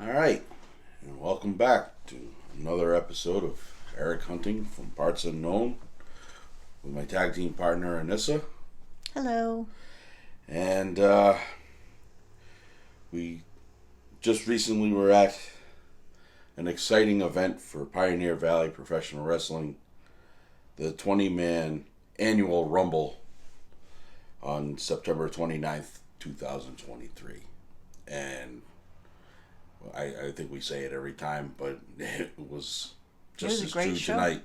All right, and welcome back to another episode of Eric Hunting from Parts Unknown with my tag team partner Anissa. Hello. And we just recently were at an exciting event for Pioneer Valley Professional Wrestling, the 20-man annual Rumble on September 29th, 2023. And I think we say it every time, but it was just as true tonight.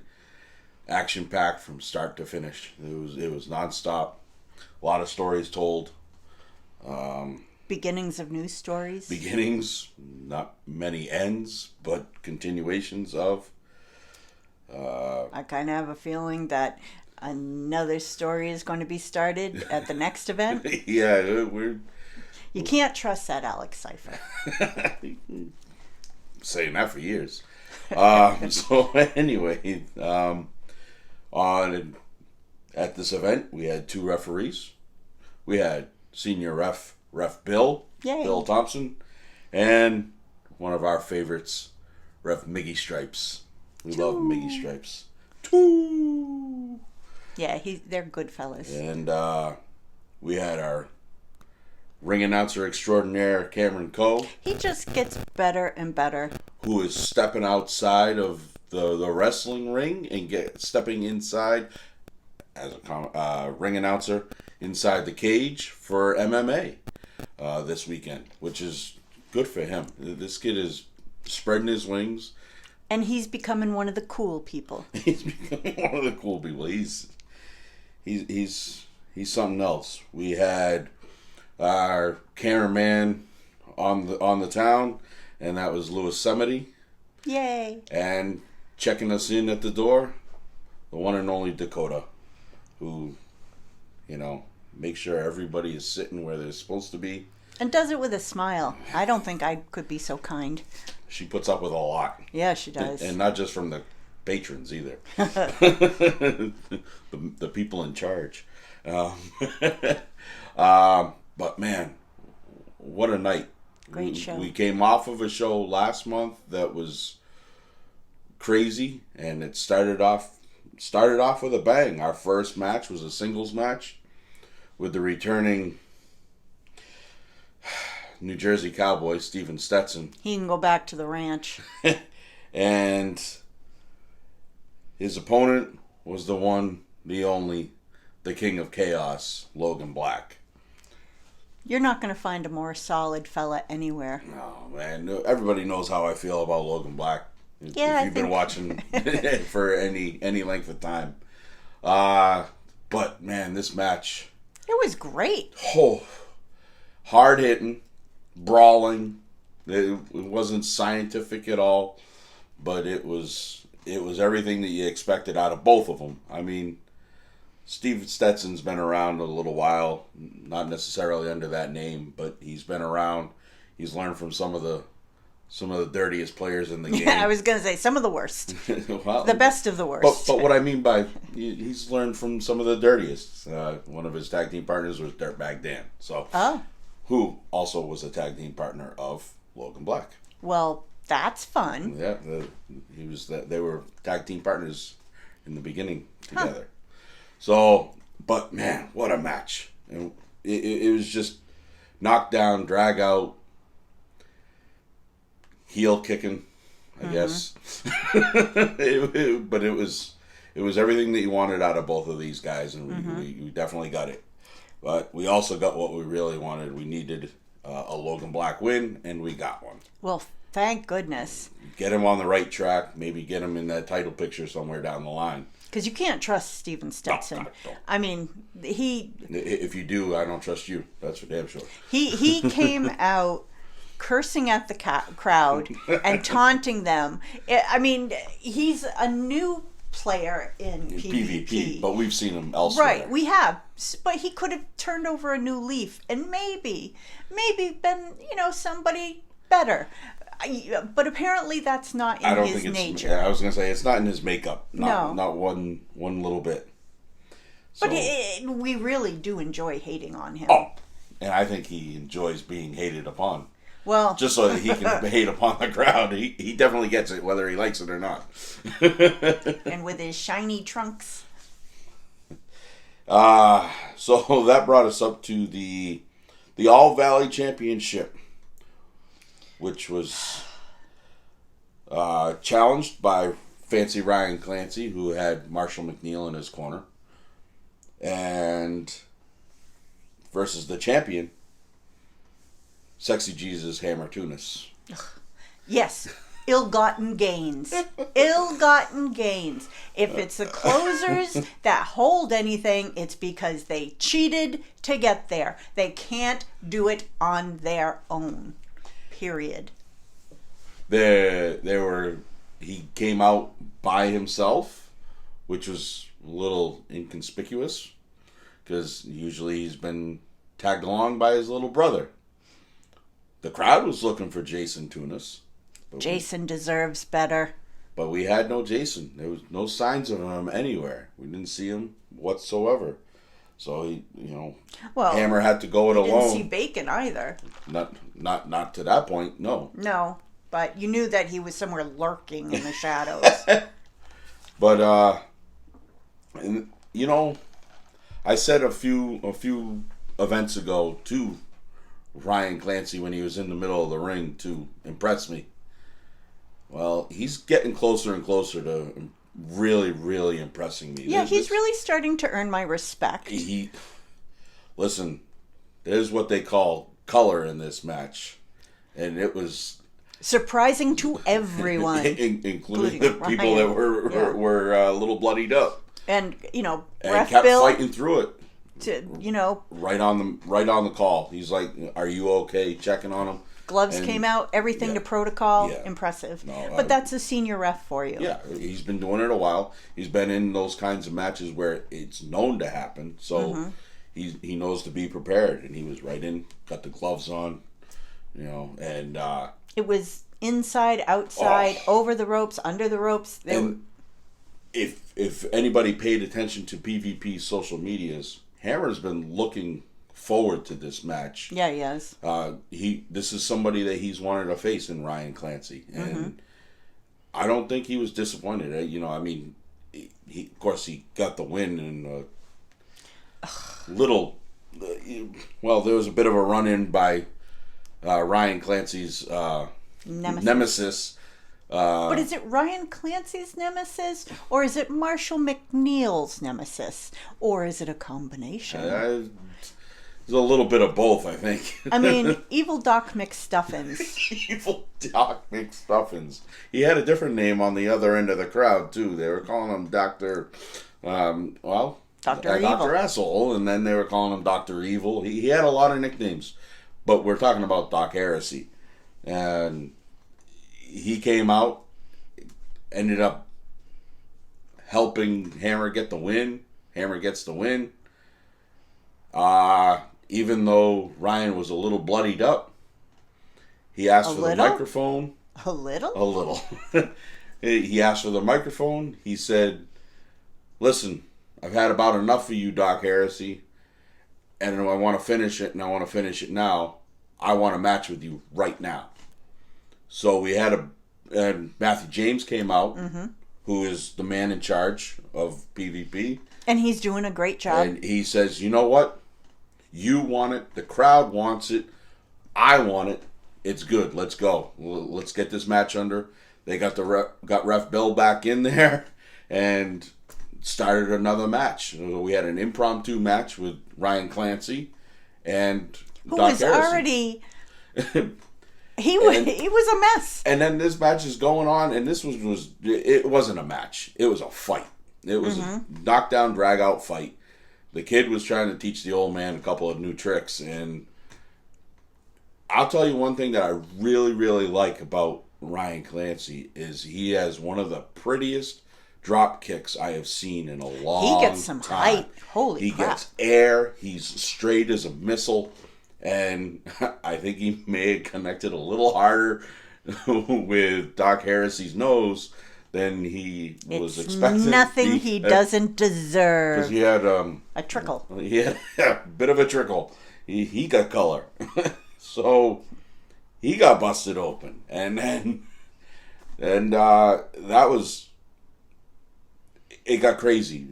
Action-packed from start to finish. It was nonstop. A lot of stories told. Beginnings of news stories. Beginnings, not many ends, but continuations of. I kind of have a feeling that another story is going to be started at the next event. Yeah, You can't trust that Alex Cipher. Saying that for years. So anyway, at this event, we had two referees. We had senior ref Bill, Yay. Bill Thompson, and one of our favorites, Ref Miggy Stripes. We love Miggy Stripes. Two. Yeah, they're good fellas. And we had our ring announcer extraordinaire, Cameron Coe. He just gets better and better. Who is stepping outside of the wrestling ring and stepping inside as a ring announcer inside the cage for MMA this weekend, which is good for him. This kid is spreading his wings. And he's becoming one of the cool people. He's becoming one of the cool people. He's something else. We had our cameraman on the town, and that was Louis Semity. Yay! And checking us in at the door, the one and only Dakota, who, makes sure everybody is sitting where they're supposed to be. And does it with a smile. I don't think I could be so kind. She puts up with a lot. Yeah, she does. And not just from the patrons either. the people in charge. But man, what a night. Great show. We came off of a show last month that was crazy, and it started off with a bang. Our first match was a singles match with the returning New Jersey Cowboy, Steven Stetson. He can go back to the ranch. And his opponent was the one, the only, the King of Chaos, Logan Black. You're not going to find a more solid fella anywhere. No, man. Everybody knows how I feel about Logan Black. Yeah, if you've been watching for any length of time. But, man, this match... It was great. Oh, hard-hitting, brawling. It wasn't scientific at all, but it was everything that you expected out of both of them. I mean, Steve Stetson's been around a little while, not necessarily under that name, but he's been around. He's learned from some of the dirtiest players in the game. Yeah, I was going to say some of the worst. Well, the best of the worst. But what I mean by he's learned from some of the dirtiest. One of his tag team partners was Dirtbag Dan. So, who also was a tag team partner of Logan Black. Well, that's fun. Yeah, they were tag team partners in the beginning together. So, but man, what a match. And it was just knockdown, drag out, heel kicking, I guess. But it was everything that you wanted out of both of these guys, and we definitely got it. But we also got what we really wanted. We needed a Logan Black win, and we got one. Well, thank goodness. Get him on the right track. Maybe get him in that title picture somewhere down the line. Because you can't trust Steven Stetson. No. I mean, if you do, I don't trust you. That's for damn sure. He came out cursing at the crowd and taunting them. I mean, he's a new player in PvP. But we've seen him elsewhere. Right, we have. But he could have turned over a new leaf and maybe been, somebody better. But apparently that's not in his nature. Yeah, I was going to say, it's not in his makeup. No. Not one little bit. So, but we really do enjoy hating on him. Oh, and I think he enjoys being hated upon. Well, just so that he can hate upon the crowd. He definitely gets it, whether he likes it or not. And with his shiny trunks. So that brought us up to the All Valley Championship, which was challenged by Fancy Ryan Clancy, who had Marshall McNeil in his corner, and versus the champion, Sexy Jesus Hammer Tunis. Yes. Ill-gotten gains. Ill-gotten gains. If it's the closers that hold anything, it's because they cheated to get there. They can't do it on their own. Period. He came out by himself, which was a little inconspicuous, because usually he's been tagged along by his little brother. The crowd was looking for Jason Tunis. Jason deserves better. But we had no Jason. There was no signs of him anywhere. We didn't see him whatsoever. So he, Hammer had to go it alone. Didn't see Bacon either. Not to that point. No. No, but you knew that he was somewhere lurking in the shadows. But I said a few events ago to Ryan Clancy when he was in the middle of the ring to impress me. Well, he's getting closer and closer to really, really impressing me. Yeah, he's really starting to earn my respect. Listen, there's what they call color in this match, and it was surprising to everyone, including the people that were a little bloodied up, and Ref kept Bill fighting through it. Right on the call. He's like, "Are you okay?" Checking on him. Gloves came out, everything to protocol. Yeah. Impressive. No, but that's a senior ref for you. Yeah, he's been doing it a while. He's been in those kinds of matches where it's known to happen, so he knows to be prepared. And he was right in, got the gloves on, and it was inside, outside, over the ropes, under the ropes. If anybody paid attention to PvP's social medias, Hammer's been looking forward to this match. Yeah, he has. This is somebody that he's wanted to face in Ryan Clancy, and I don't think he was disappointed. He of course he got the win in little. Well, there was a bit of a run in by Ryan Clancy's nemesis. But is it Ryan Clancy's nemesis, or is it Marshall McNeil's nemesis, or is it a combination? There's a little bit of both, I think. I mean, Evil Doc McStuffins. Evil Doc McStuffins. He had a different name on the other end of the crowd, too. They were calling him Dr. Dr. Asshole, and then they were calling him Dr. Evil. He had a lot of nicknames, but we're talking about Doc Heresy. And he came out, ended up helping Hammer get the win. Hammer gets the win. Even though Ryan was a little bloodied up, he asked for the microphone. A little? A little. He asked for the microphone. He said, "Listen, I've had about enough of you, Doc Heresy, and I want to finish it, and I want to finish it now. I want a match with you right now." So we had and Matthew James came out, who is the man in charge of PvP. And he's doing a great job. And he says, "You know what? You want it. The crowd wants it. I want it. It's good. Let's go. Let's get this match under." They got Ref Bill back in there and started another match. We had an impromptu match with Ryan Clancy and who Doc was Harrison. Already he was a mess. And then this match is going on, and this it wasn't a match. It was a fight. It was a knockdown, drag out fight. The kid was trying to teach the old man a couple of new tricks, and I'll tell you one thing that I really, really like about Ryan Clancy is he has one of the prettiest drop kicks I have seen in a long time. He gets some height. Holy crap. He gets air. He's straight as a missile, and I think he may have connected a little harder with Doc Heresy's nose than he was expecting. Nothing he doesn't deserve. Because he had a trickle. He had a bit of a trickle. He got color. So he got busted open, and that was, it got crazy.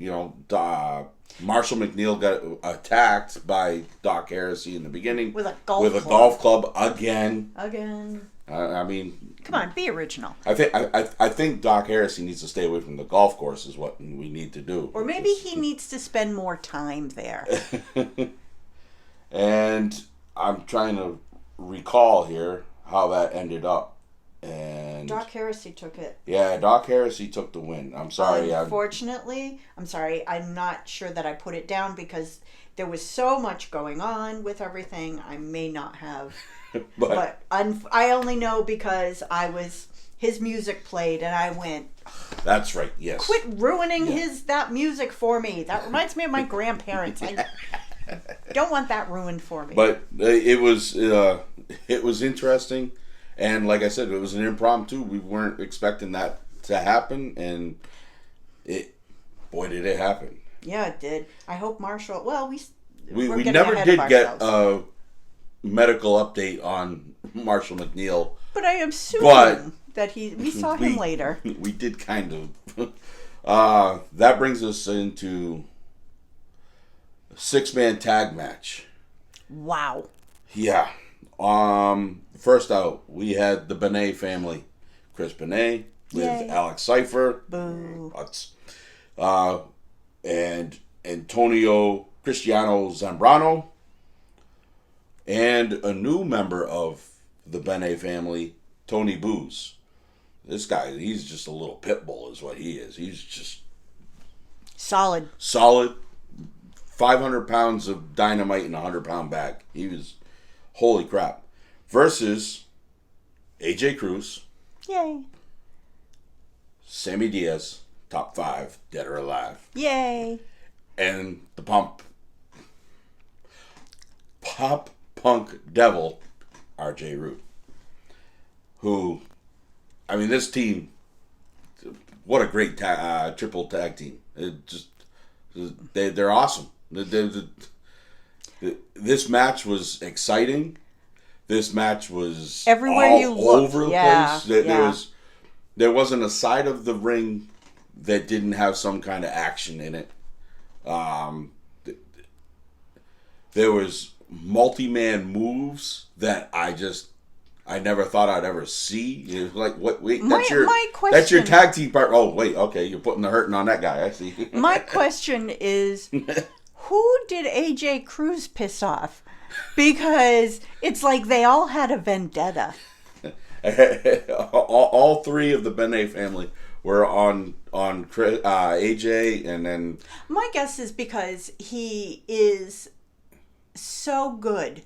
Marshall McNeil got attacked by Doc Harrisy in the beginning with a golf club again. I mean, come on, be original. I think Doc Harrisy needs to stay away from the golf course is what we need to do. Or maybe he needs to spend more time there. And I'm trying to recall here how that ended up. And Doc Harrisy took it. Yeah, Doc Harrisy took the win. I'm sorry. Unfortunately, I'm sorry. I'm not sure that I put it down because there was so much going on with everything. I may not have. but I only know because his music played and I went. That's right. Yes. Quit ruining that music for me. That reminds me of my grandparents. I don't want that ruined for me. But it was interesting. And like I said, it was an impromptu. We weren't expecting that to happen, and boy, did it happen. Yeah, it did. I hope Marshall. Well, we never did get a medical update on Marshall McNeil. But I am assuming that we saw him later. We did kind of. That brings us into a 6-man tag match. Wow. Yeah. First out, we had the Benet family. Chris Benet with Alex Cypher. Boo. And Antonio Cristiano Zambrano. And a new member of the Benet family, Tony Booze. This guy, he's just a little pit bull is what he is. He's just... Solid. 500 pounds of dynamite in a 100-pound bag. He was... Holy crap. Versus AJ Cruz. Yay. Sammy Diaz, top 5, dead or alive. Yay. And the pop punk devil, RJ Root. Who, I mean, this team, what a great triple tag team. They're awesome. This match was exciting. This match was everywhere all you look. Over the place. There wasn't a side of the ring that didn't have some kind of action in it. There was multi-man moves that I never thought I'd ever see. It was like, what? Wait, that's your tag team part. Oh, wait, okay, you're putting the hurting on that guy. I see. My question is, who did AJ Cruz piss off? Because it's like they all had a vendetta. all 3 of the Benet family were on AJ, and then my guess is because he is so good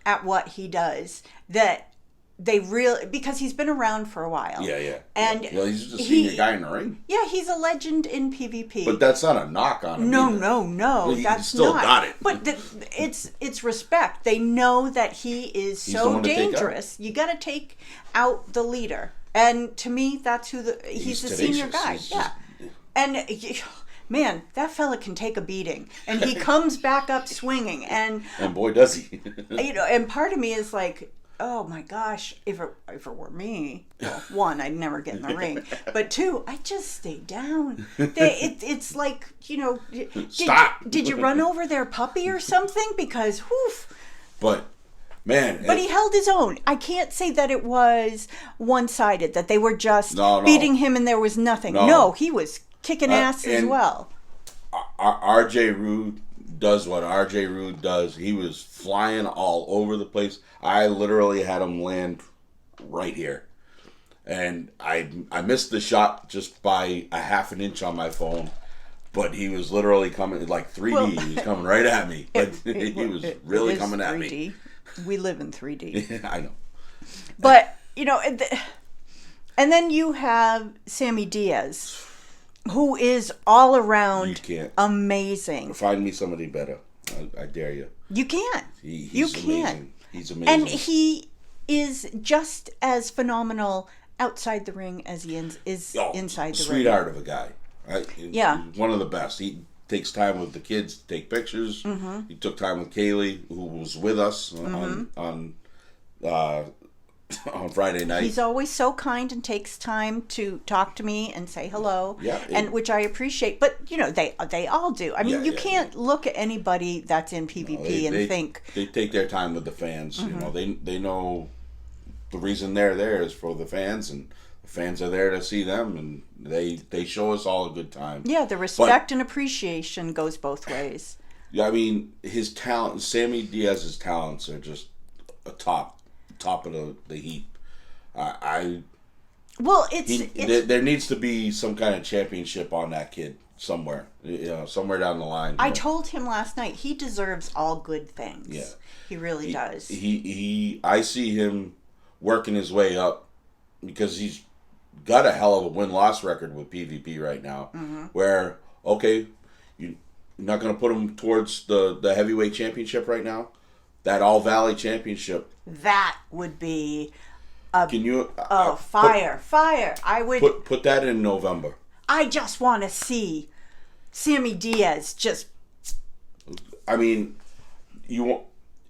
at what he does that they really, because he's been around for a while. Yeah. And he's just a senior guy in the ring. Yeah, he's a legend in PvP. But that's not a knock on him. No. That's still not. Got it. But it's respect. They know that he is so dangerous. You got to take out the leader. And to me, that's who he's the senior guy. And man, that fella can take a beating, and he comes back up swinging, and boy does he. And part of me is like, oh my gosh, if it were me, well, 1, I'd never get in the ring, but 2, I'd just stay down. It's like, stop. Did you run over their puppy or something? Because But man, he held his own. I can't say that it was one-sided, that they were just beating him and there was nothing. No, he was kicking ass as well. RJ Rude does what RJ Rude does. He was flying all over the place. I literally had him land right here. And I missed the shot just by a half an inch on my phone. But he was literally coming like 3D. Well, he was coming right at me. But he was really coming at 3D. Me. We live in 3D. I know. But, and then you have Sammy Diaz, who is all around amazing. Find me somebody better. I dare you. You can't. You can't. Amazing. He's amazing. And he is just as phenomenal outside the ring as he is inside the ring. Sweetheart of a guy. Yeah. One of the best. He takes time with the kids to take pictures. Mm-hmm. He took time with Kaylee, who was with us on on Friday night. He's always so kind and takes time to talk to me and say hello, and which I appreciate. But they all do. I mean, you can't look at anybody that's in PvP and think they take their time with the fans. They know the reason they're there is for the fans, and the fans are there to see them, and they show us all a good time. Yeah, the respect and appreciation goes both ways. Yeah, I mean, his talent, Sammy Diaz's talents are just a top of the heap. There needs to be some kind of championship on that kid somewhere, somewhere down the line. I told him last night he deserves all good things. Yeah, he really does. I see him working his way up because he's got a hell of a win-loss record with PvP right now. Where you're not going to put him towards the heavyweight championship right now. That All Valley championship. That would be fire. I would put that in November. I just want to see Sammy Diaz just. I mean,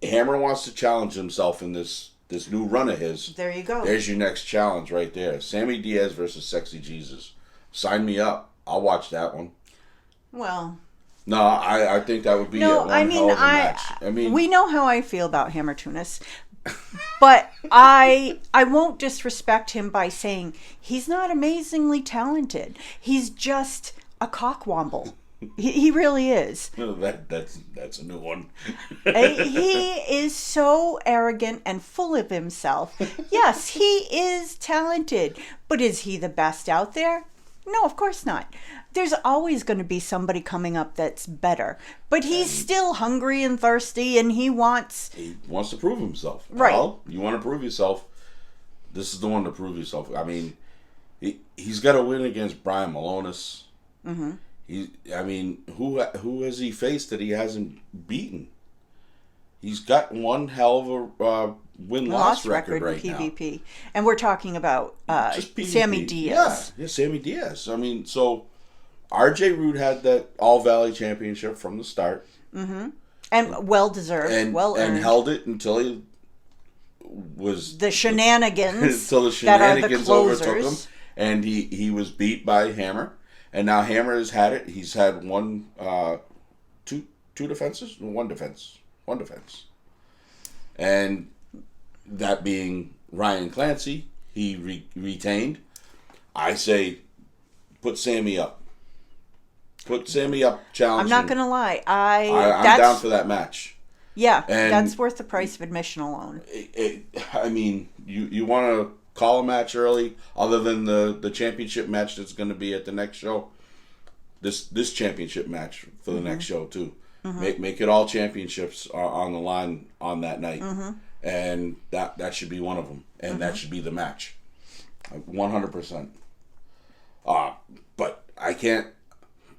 Hammer wants to challenge himself in this new run of his. There you go. There's your next challenge right there. Sammy Diaz versus Sexy Jesus. Sign me up. I'll watch that one. Well. No, I think that would be hell of a match. I mean, we know how I feel about Hammer Tunis, but I won't disrespect him by saying he's not amazingly talented. He's just a cockwomble. He really is. That's a new one. He is so arrogant and full of himself. Yes, he is talented, but is he the best out there? No, of course not. There's always going to be somebody coming up that's better. But he's still hungry and thirsty, and he wants to prove himself. Right. Well, you want to prove yourself. This is the one to prove yourself. I mean, he's got to win against Brian Malonis. Who has he faced that he hasn't beaten? He's got one hell of a win-loss record right in PvP. Now. And we're talking about Sammy Diaz. Yeah, Sammy Diaz. I mean, so RJ Rude had that All-Valley Championship from the start. And well-deserved, and held it until he was... The shenanigans until the shenanigans overtook him. And he was beat by Hammer. And now Hammer has had it. He's had two defenses? One defense. And that being Ryan Clancy, he retained. I say, put Sammy up. Challenge. I'm not going to lie. I'm down for that match. Yeah, and that's worth the price of admission alone. I mean, you want to call a match early, other than the championship match that's going to be at the next show. This championship match for the next show too. Make it all championships on the line on that night, and that should be one of them, and that should be the match, 100%. But I can't.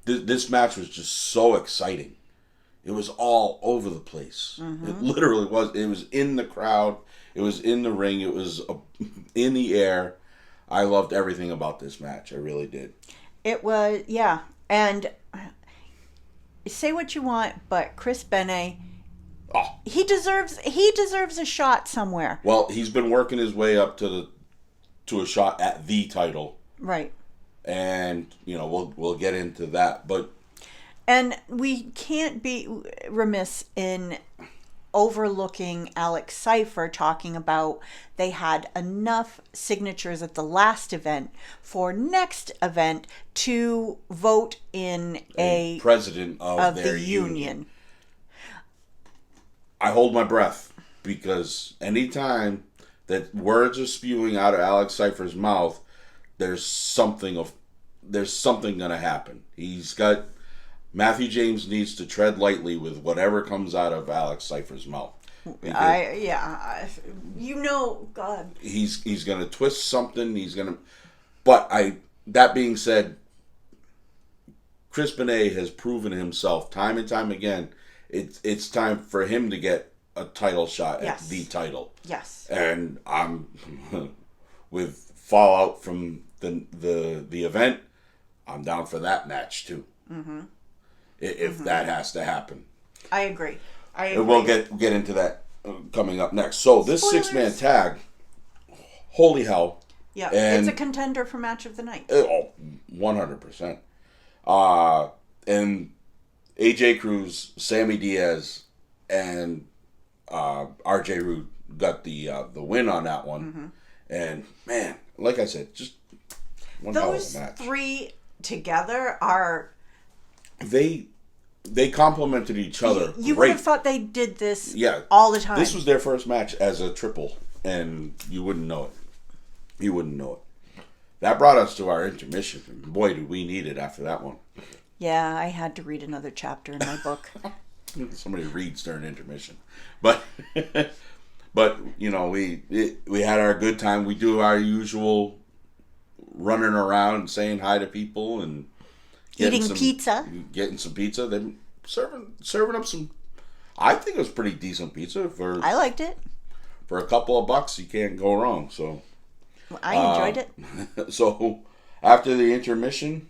This match was just so exciting. It was all over the place. It literally was. It was in the crowd. It was in the ring. It was in the air. I loved everything about this match. I really did. It was, yeah. And say what you want, but Chris Bene, he deserves a shot somewhere. Well, he's been working his way up to a shot at the title. Right. And, we'll get into that, but... And we can't be remiss in overlooking Alex Cypher talking about they had enough signatures at the last event for next event to vote in a president of their the union. I hold my breath, because anytime that words are spewing out of Alex Cypher's mouth, there's something going to happen. Matthew James needs to tread lightly with whatever comes out of Alex Cypher's mouth. God. He's going to twist something. That being said, Chris Bene has proven himself time and time again. It's time for him to get a title shot at the title. Yes. And I'm with fallout from the event. I'm down for that match too. If that has to happen. I agree. We'll get into that coming up next. So this Spoilers. 6-man tag, holy hell. Yeah, And it's a contender for match of the night. Oh, 100%. And AJ Cruz, Sammy Diaz, and RJ Rude got the win on that one. Mm-hmm. And man, like I said, just one hell of Those a match. three together are... They complemented each other. You would great. have thought they did this Yeah, all the time. This was their first match as a triple, and you wouldn't know it. You wouldn't know it. That brought us to our intermission. And boy, did we need it after that one. Yeah, I had to read another chapter in my book. Somebody reads during intermission, but you know we had our good time. We do our usual running around and saying hi to people and Eating pizza. Getting some pizza. Then serving up some. I think it was pretty decent pizza for. I liked it. For a couple of bucks, you can't go wrong. So I enjoyed it. So after the intermission,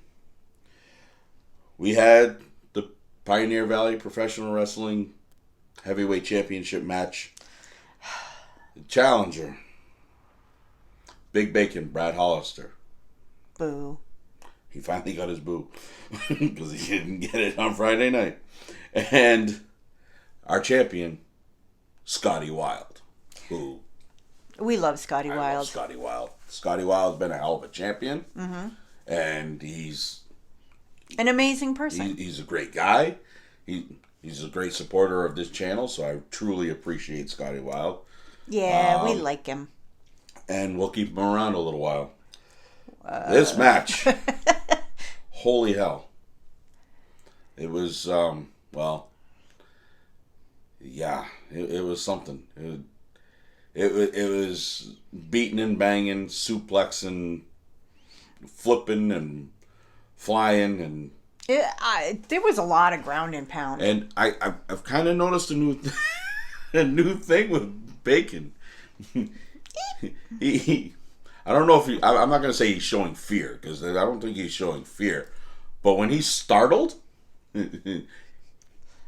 we had the Pioneer Valley Professional Wrestling Heavyweight Championship match. The challenger, Big Bacon, Brad Hollister. Boo. He finally got his boo because he didn't get it on Friday night. And our champion, Scotty Wild. Who We love Scotty I Wild. love Scotty Wild. Scotty Wild's been a hell of a champion. Mm-hmm. And he's An amazing person. he's a great guy. He's a great supporter of this channel, so I truly appreciate Scotty Wild. Yeah, we like him. And we'll keep him around a little while. This match, holy hell. It was, well, yeah, it was something. It was beating and banging, suplexing, flipping and flying, and There was a lot of ground and pound. and I've kind of noticed a new a new thing with Bacon. he I don't know if I'm not going to say he's showing fear, because I don't think he's showing fear, but when he's startled,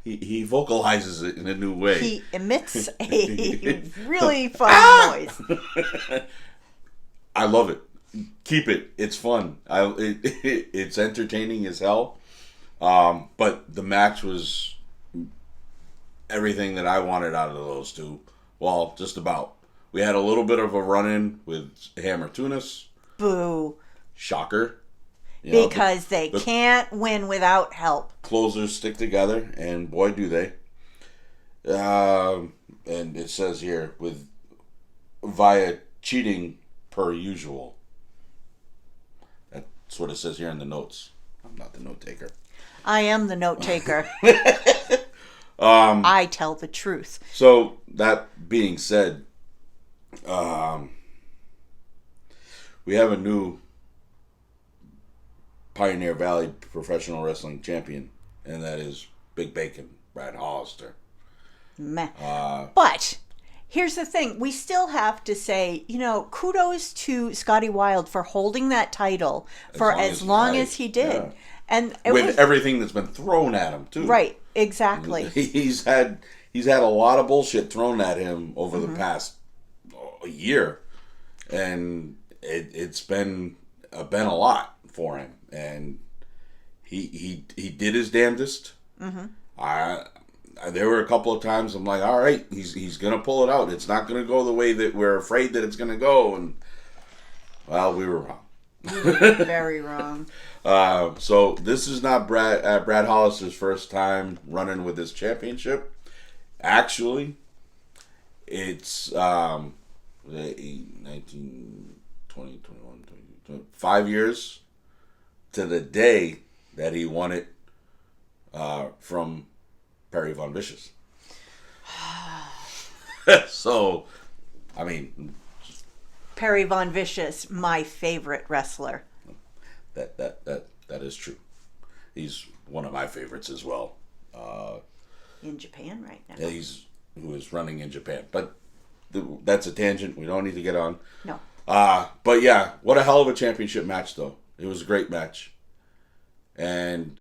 he vocalizes it in a new way. He emits a really fun noise. I love it. Keep it. It's fun. It's entertaining as hell. But the match was everything that I wanted out of those two. Well, just about. We had a little bit of a run-in with Hammer Tunis. Boo. Shocker. You know, Because they can't win without help. closers stick together, and boy, do they. And it says here, via cheating per usual. That's what it says here in the notes. I'm not the note taker. I am the note taker. I tell the truth. So, that being said, we have a new Pioneer Valley Professional Wrestling Champion, and that is Big Bacon, Brad Hollister. Meh. But here's the thing. We still have to say, kudos to Scotty Wild for holding that title for as long as he did. Yeah. And with everything that's been thrown at him, too. Right, exactly. He's had a lot of bullshit thrown at him over the past year, and it's been a lot for him, and he did his damnedest. There were a couple of times I'm like, all right, he's gonna pull it out. It's not gonna go the way that we're afraid that it's gonna go, and well, we were wrong. You were very wrong. So this is not Brad Hollister's first time running with this championship. Actually, it's 19, 20, 21, 22, 5 years to the day that he won it from Perry Von Vicious. So, I mean, Perry Von Vicious, my favorite wrestler. that is true. He's one of my favorites as well. In Japan right now. Who is running in Japan, but that's a tangent we don't need to get on. No. But yeah, what a hell of a championship match, though. It was a great match, and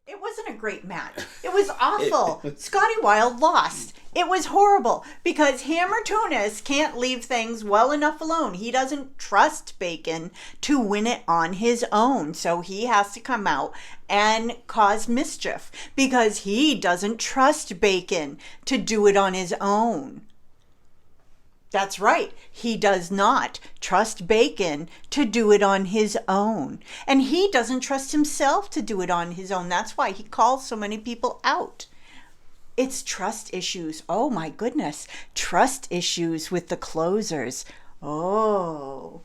it wasn't a great match. It was awful. Scotty Wild lost. It was horrible because Hammer Tunis can't leave things well enough alone. He doesn't trust Bacon to win it on his own. So he has to come out and cause mischief because he doesn't trust Bacon to do it on his own. That's right. He does not trust Bacon to do it on his own. And he doesn't trust himself to do it on his own. That's why he calls so many people out. It's trust issues. Oh my goodness. Trust issues with the closers. Oh.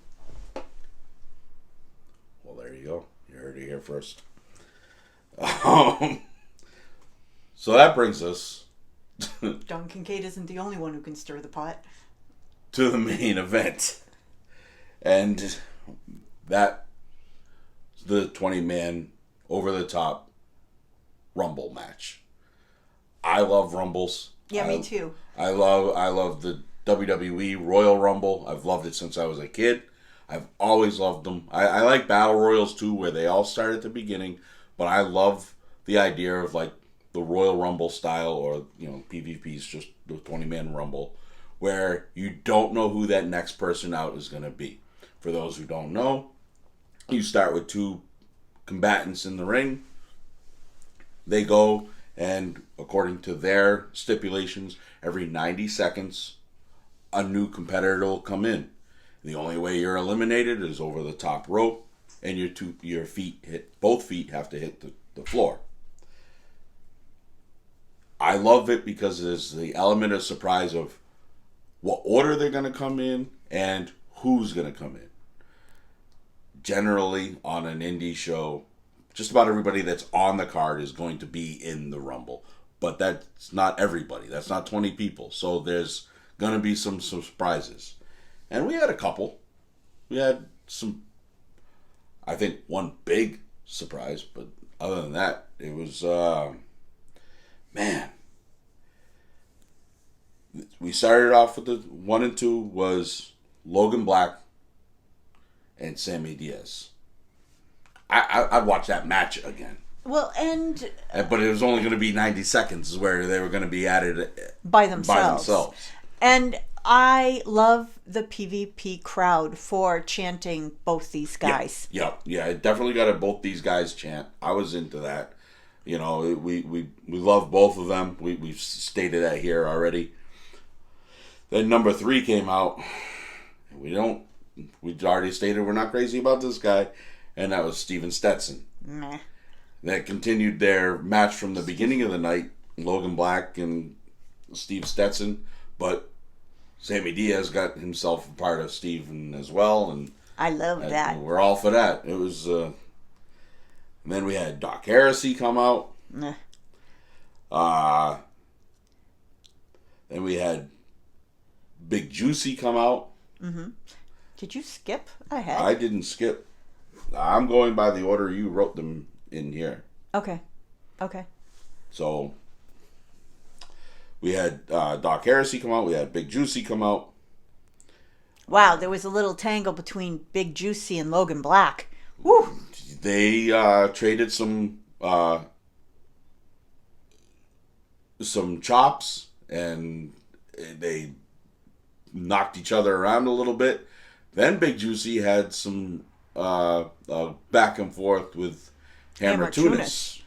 Well, there you go. You heard it here first. So that brings us Don Kincaid isn't the only one who can stir the pot. to the main event. And that the 20-man over-the-top Rumble match. I love Rumbles. Yeah, me too. I love the WWE Royal Rumble. I've loved it since I was a kid. I've always loved them. I like Battle Royals too, where they all start at the beginning. But I love the idea of like the Royal Rumble style, or PvP's just the 20-man Rumble, where you don't know who that next person out is going to be. For those who don't know, you start with two combatants in the ring. They go, and according to their stipulations, every 90 seconds, a new competitor will come in. The only way you're eliminated is over the top rope, and both feet have to hit the floor. I love it because there's the element of surprise of what order they're going to come in and who's going to come in. Generally, on an indie show, just about everybody that's on the card is going to be in the Rumble. But that's not everybody. That's not 20 people. So there's going to be some surprises. And we had a couple. We had some, I think, one big surprise. But other than that, it was, man. We started off with the 1 and 2 was Logan Black and Sammy Diaz. I'd watch that match again. Well, but it was only going to be 90 seconds where they were going to be added by themselves. And I love the PvP crowd for chanting both these guys. Yeah, it definitely got both these guys chant. I was into that. We love both of them. We've stated that here already. Then number 3 came out. We already stated we're not crazy about this guy. And that was Steven Stetson. Meh. That continued their match from the beginning of the night, Logan Black and Steve Stetson. But Sammy Diaz got himself a part of Steven as well. And I love that. We're all for that. It was. And then we had Doc Heresy come out. Meh. Then we had Big Juicy come out. Mm-hmm. Did you skip ahead? I didn't skip. I'm going by the order you wrote them in here. Okay. So, we had Doc Heresy come out. We had Big Juicy come out. Wow, there was a little tangle between Big Juicy and Logan Black. Woo! They traded some chops, and they knocked each other around a little bit. Then Big Juicy had some back and forth with Hammer Tunis.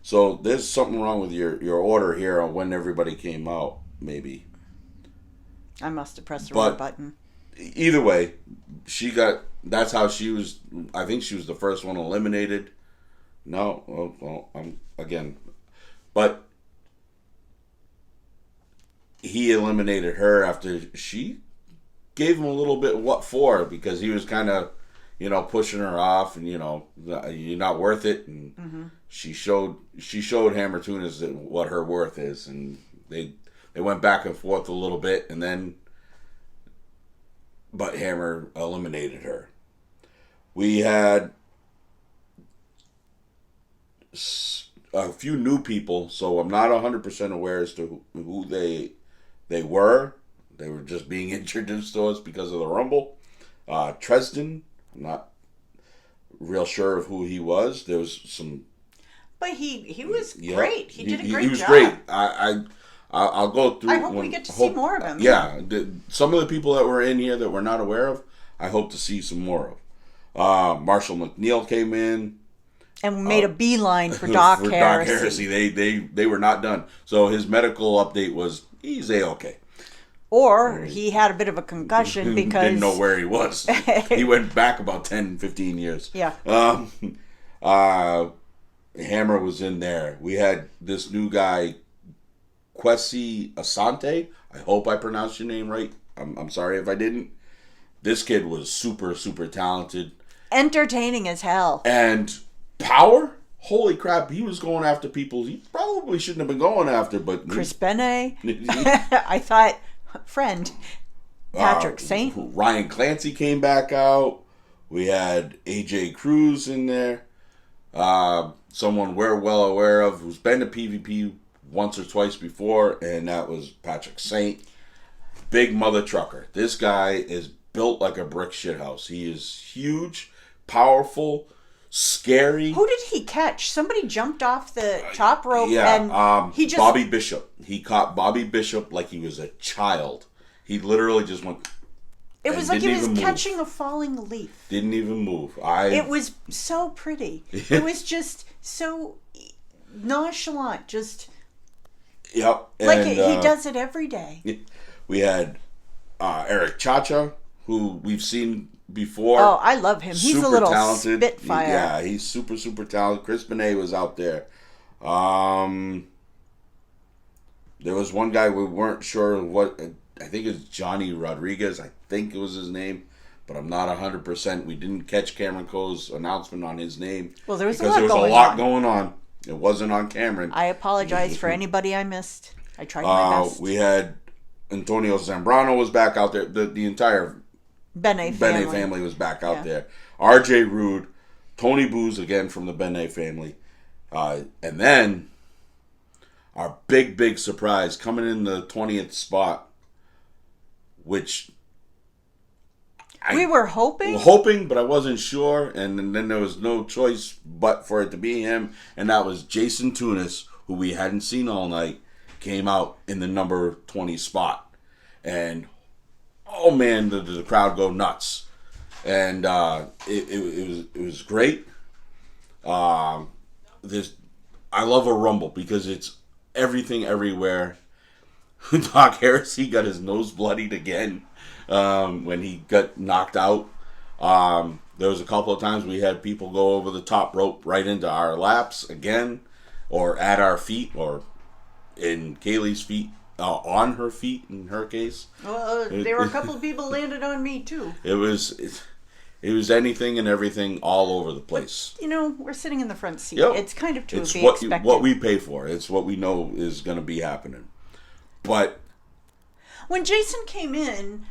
So there's something wrong with your order here on when everybody came out, maybe. I must have pressed the wrong button. Either way, that's how she was. I think she was the first one eliminated. No, but he eliminated her after she gave him a little bit what for, because he was kind of, pushing her off, and you're not worth it, and mm-hmm. she showed Hammer Tunis what her worth is, and they went back and forth a little bit, and then but Hammer eliminated her. We had a few new people, so I'm not 100% aware as to who they were. They were just being introduced to us because of the Rumble. Tresden, I'm not real sure of who he was. There was some... But he was great. He did a great job. He was great. I'll go through. I hope we get to see more of him. Yeah, some of the people that were in here that we're not aware of, I hope to see some more of. Marshall McNeil came in. And made a beeline for Doc Harris. Doc Harris. They were not done. So his medical update was, he's A-okay. Or he had a bit of a concussion because... Didn't know where he was. He went back about 10, 15 years. Yeah. Hammer was in there. We had this new guy, Kwesi Asante. I hope I pronounced your name right. I'm sorry if I didn't. This kid was super, super talented. Entertaining as hell. And power? Holy crap, he was going after people he probably shouldn't have been going after. But Chris Benet. I thought, friend, Patrick Saint. Ryan Clancy came back out. We had AJ Cruz in there. Someone we're well aware of who's been to PvP once or twice before, and that was Patrick Saint. Big mother trucker. This guy is built like a brick shithouse. He is huge, powerful, scary. Who did he catch? Somebody jumped off the top rope and he just... Bobby Bishop. He caught Bobby Bishop like he was a child. He literally just went... It was like he was catching a falling leaf. Didn't even move. It was so pretty. It was just so nonchalant. Just... Yep. Like he does it every day. We had Eric Chacha, who we've seen before. Oh, I love him. He's a little talented. spitfire. Yeah, he's super, super talented. Chris Benet was out there. There was one guy we weren't sure what... I think it's Johnny Rodriguez. I think it was his name, but I'm not 100%. We didn't catch Cameron Coe's announcement on his name. Well, there was a lot going on. It wasn't on Cameron. I apologize for anybody I missed. I tried my best. We had Antonio Zambrano was back out there. The entire Benet family was back out there. RJ Rude, Tony Booz again from the Benet family, and then our big surprise coming in the 20th spot, which we were hoping, but I wasn't sure, and then there was no choice but for it to be him, and that was Jason Tunis, who we hadn't seen all night, came out in the number 20 spot, and oh man, the crowd go nuts, and it was great. I love a rumble because it's everything everywhere. Doc Harris, he got his nose bloodied again when he got knocked out. There was a couple of times we had people go over the top rope right into our laps again, or at our feet, or in Kaylee's feet, on her feet in her case. Well, there were a couple of people landed on me too. It was anything and everything all over the place. But, we're sitting in the front seat. Yep. It's kind of to be expected. What we pay for. It's what we know is going to be happening. But when Jason came in,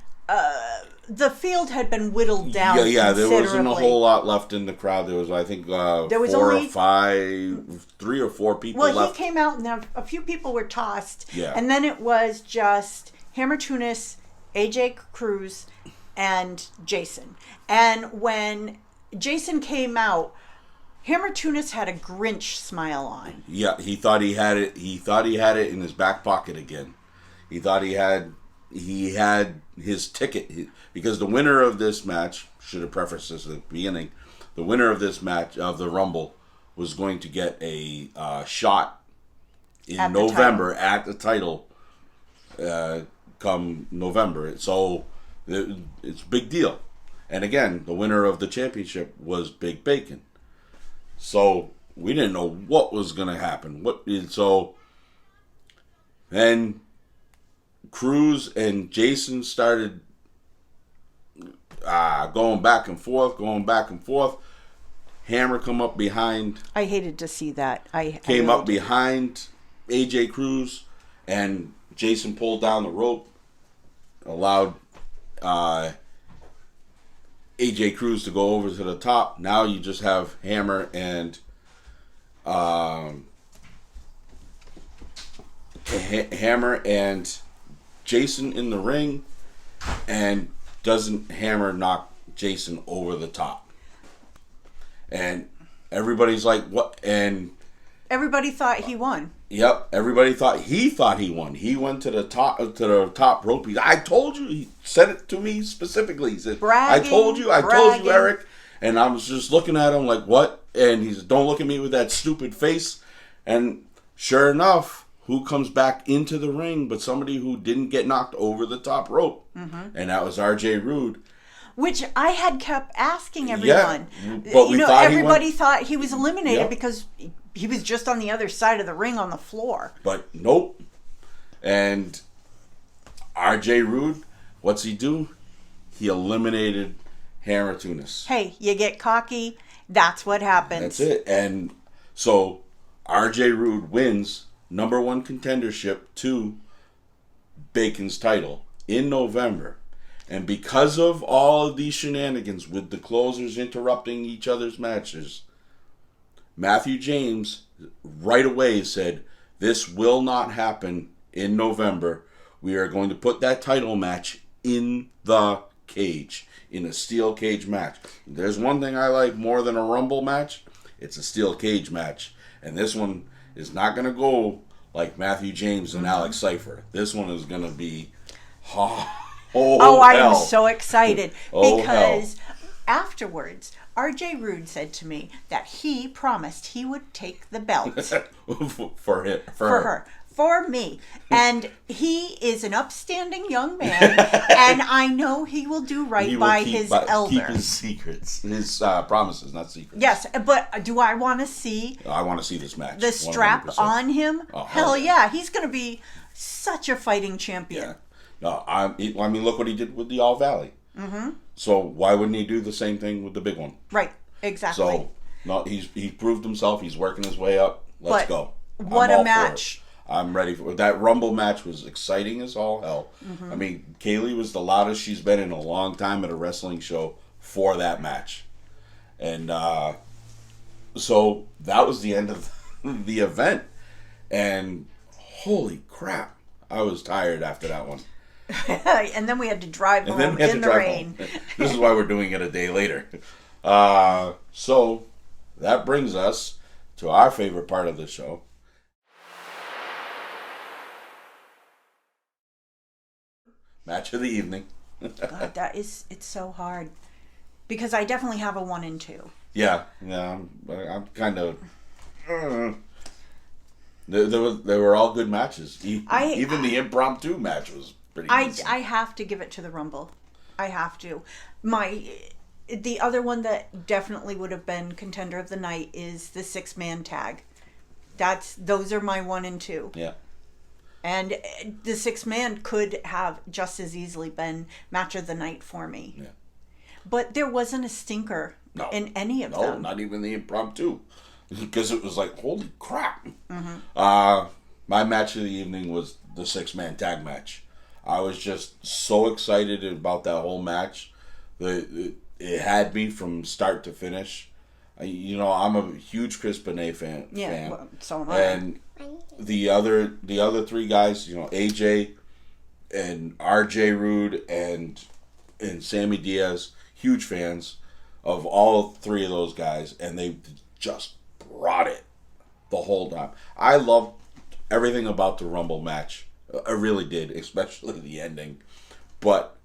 the field had been whittled down. Yeah, there wasn't a whole lot left in the crowd. There was, I think, there was only 3 or 4 people left. Well, he came out, and a few people were tossed. Yeah. And then it was just Hammer Tunis, AJ Cruz, and Jason. And when Jason came out, Hammer Tunis had a Grinch smile on. Yeah, he thought he had it. He thought he had it in his back pocket again. He thought he had his ticket, because the winner of this match, should have prefaced this at the beginning, the winner of this match of the Rumble was going to get a shot in November at the title. Come November, so it's a big deal. And again, the winner of the championship was Big Bacon. So we didn't know what was going to happen. Then Cruz and Jason started going back and forth. Hammer come up behind. I hated to see that. Came up behind AJ Cruz, and Jason pulled down the rope, allowed AJ Cruz to go over to the top. Now you just have Hammer and Jason in the ring, and doesn't Hammer knock Jason over the top? And everybody's like, what? And everybody thought he won. Yep, everybody thought he won. He went to the top rope. I told you. He said it to me specifically. He said, bragging, I told you, Eric. And I was just looking at him like, what? And he said, don't look at me with that stupid face. And sure enough, who comes back into the ring but somebody who didn't get knocked over the top rope? Mm-hmm. And that was R.J. Rude. Which I had kept asking everyone. Yeah, but everybody thought he was eliminated because he was just on the other side of the ring on the floor. But nope. And R.J. Rude, what's he do? He eliminated Hammer Tunis. Hey, you get cocky, that's what happens. That's it. And so R.J. Rude wins #1 contendership to Bacon's title in November. And because of all of these shenanigans with the closers interrupting each other's matches, Matthew James right away said, this will not happen in November. We are going to put that title match in the cage, in a steel cage match. There's one thing I like more than a Rumble match. It's a steel cage match. And this one is not going to go like Matthew James and Alex Cypher. This one is going to be... I am so excited because afterwards, R.J. Rude said to me that he promised he would take the belt for her. For me. And he is an upstanding young man, and I know he will do right by his elder. Keep his secrets, his promises, not secrets. Yes, but do I want to see? I want to see this match. The strap 100%. on him? Oh, hell yeah, he's going to be such a fighting champion. Yeah. No, I mean, look what he did with the All Valley. Mm-hmm. So why wouldn't he do the same thing with the big one? Right, exactly. So no, he proved himself. He's working his way up. Let's go. What a match! I'm ready for it. That Rumble match was exciting as all hell. Mm-hmm. I mean, Kaylee was the loudest she's been in a long time at a wrestling show for that match, and so that was the end of the event. And holy crap, I was tired after that one. And then we had to drive home in the rain. This is why we're doing it a day later. So that brings us to our favorite part of the show. Match of the evening. God, it's so hard. Because I definitely have a 1 and 2. Yeah, I'm kind of... They were all good matches. Even the impromptu match was pretty decent. I have to give it to the Rumble. I have to. The other one that definitely would have been contender of the night is the 6-man tag. Those are my 1 and 2. Yeah. And the 6-man could have just as easily been match of the night for me. Yeah. But there wasn't a stinker in any of them. No, not even the impromptu. Because it was like, holy crap. Mm-hmm. My match of the evening was the 6-man tag match. I was just so excited about that whole match. It had me from start to finish. I'm a huge Chris Benet fan. Yeah, well, so am I. And the other 3 guys, AJ and RJ Rude and Sammy Diaz, huge fans of all 3 of those guys, and they just brought it the whole time. I loved everything about the Rumble match. I really did, especially the ending. But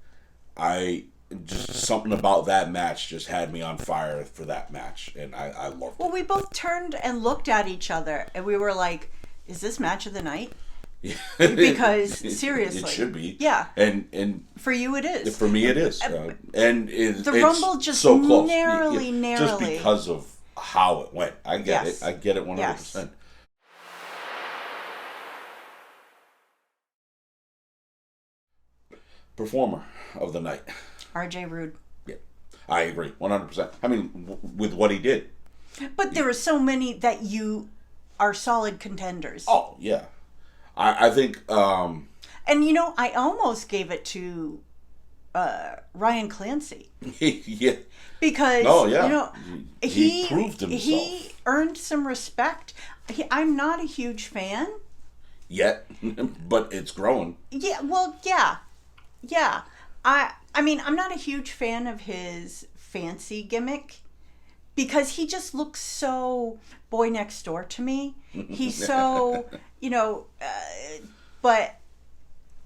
something about that match just had me on fire for that match, and I loved it. Well, we both turned and looked at each other, and we were like, is this match of the night? Because seriously, it should be. Yeah, and for you it is. For me it is, and the Rumble just so close. narrowly, just because of how it went. I get it. I get it 100%. Yes. Performer of the night, RJ Rude. Yeah, I agree 100%. I mean, with what he did. But there are so many that you are solid contenders. Oh yeah, I think. And I almost gave it to Ryan Clancy. Yeah. Because he proved himself. He earned some respect. I'm not a huge fan yet, but it's growing. Yeah. Well, yeah. I mean, I'm not a huge fan of his fancy gimmick. because he just looks so boy next door to me. He's so, but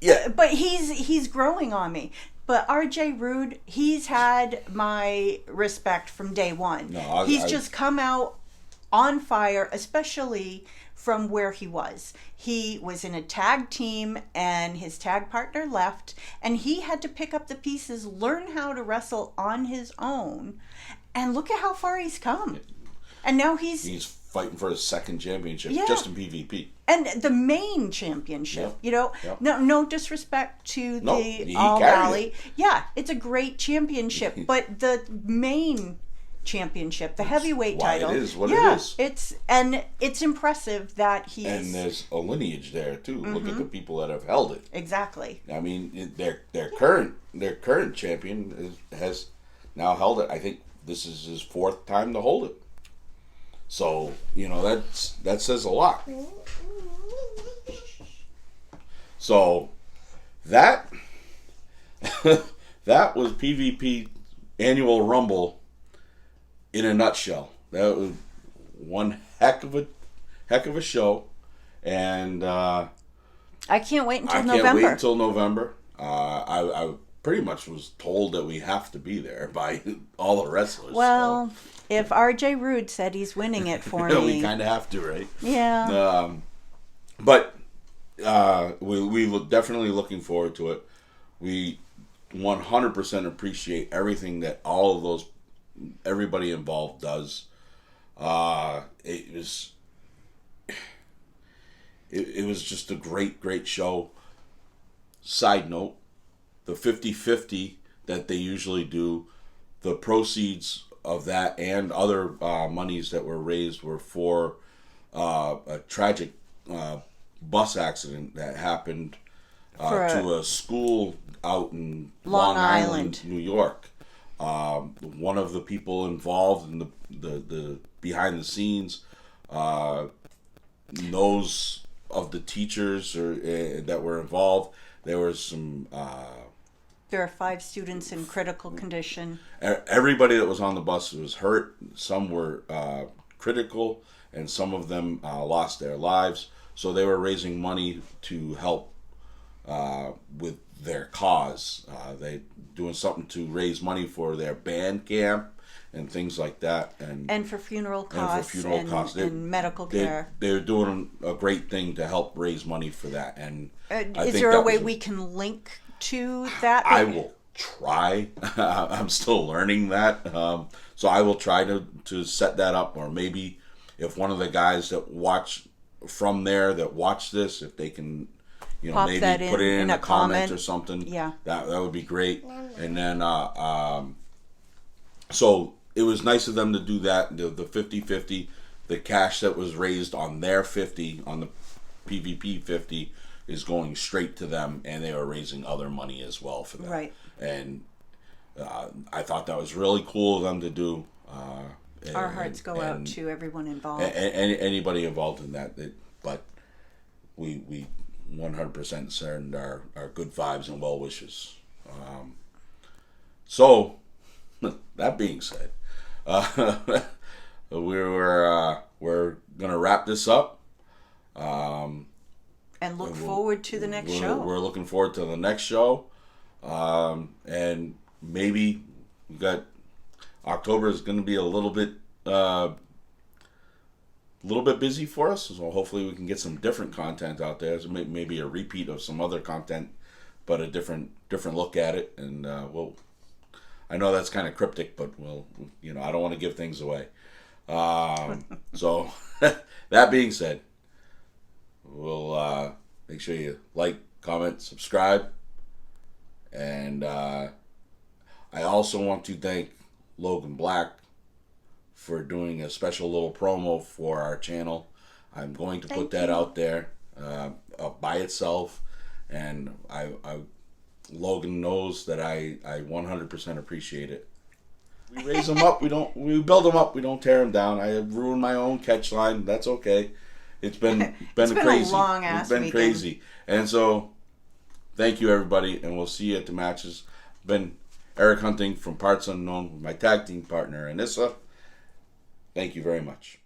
Yeah. but he's growing on me. But RJ Rude, he's had my respect from day one. No, he's just come out on fire, especially from where he was. He was in a tag team and his tag partner left, and he had to pick up the pieces, learn how to wrestle on his own, and look at how far he's come. And now he's fighting for his second championship, Yeah. just in PvP. and the main championship. Yep. No disrespect to No, the he All carried Valley. it. Yeah, it's a great championship, but the main championship, the heavyweight why title, it is what yeah, it is. It's impressive that he's And there's a lineage there too. Look at the people that have held it. exactly. I mean, their current champion has now held it. I think this is his fourth time to hold it. So that says a lot. So that that was PvP Annual Rumble in a nutshell. That was one heck of a show, and I can't wait until I can't November. wait until November. I pretty much was told that we have to be there by all the wrestlers. Well, if RJ Rude said he's winning it for so, me, we kind of have to, right? yeah. But we definitely looking forward to it. We 100% appreciate everything that all of everybody involved does. It was just a great show. Side note, the 50-50 that they usually do, the proceeds of that and other monies that were raised were for a tragic bus accident that happened to a school out in Long Island, New York. One of the people involved in the behind the scenes knows of the teachers that were involved. There was some. There are 5 students in critical condition. Everybody that was on the bus was hurt. Some were critical, and some of them lost their lives. So they were raising money to help with their cause. They doing something to raise money for their band camp and things like that, and for funeral costs and medical they, care. They're doing a great thing to help raise money for that. And is there a way we can link to that? I will try. I'm still learning that, so I will try to set that up. Or maybe if one of the guys that watch from there that watch this, if they can, Pop maybe that put it in a comment or comment. something. Yeah, that would be great. And then so it was nice of them to do that. The 50-50, the cash that was raised on their 50, on the PvP 50, is going straight to them, and they are raising other money as well for that. Right. And I thought that was really cool of them to do. Our hearts go out to everyone involved. And anybody involved in that. But we 100% send our good vibes and well wishes. So, that being said, we're gonna wrap this up. And look forward to the next show. We're looking forward to the next show. And maybe we got October is going to be a little bit busy for us. So hopefully we can get some different content out there. So maybe a repeat of some other content, but a different look at it. And I know that's kind of cryptic, but I don't want to give things away. So that being said, we'll make sure you like, comment, subscribe. And I also want to thank Logan Black for doing a special little promo for our channel. I'm going to put that out there by itself. And Logan knows that I 100% appreciate it. We raise them up. We build them up. We don't tear them down. I have ruined my own catch line. That's okay. It's been crazy. A long ass It's been weekend. crazy. And so, thank you everybody, and we'll see you at the matches. Been Eric Hunting from Parts Unknown with my tag team partner Anissa, Thank you very much.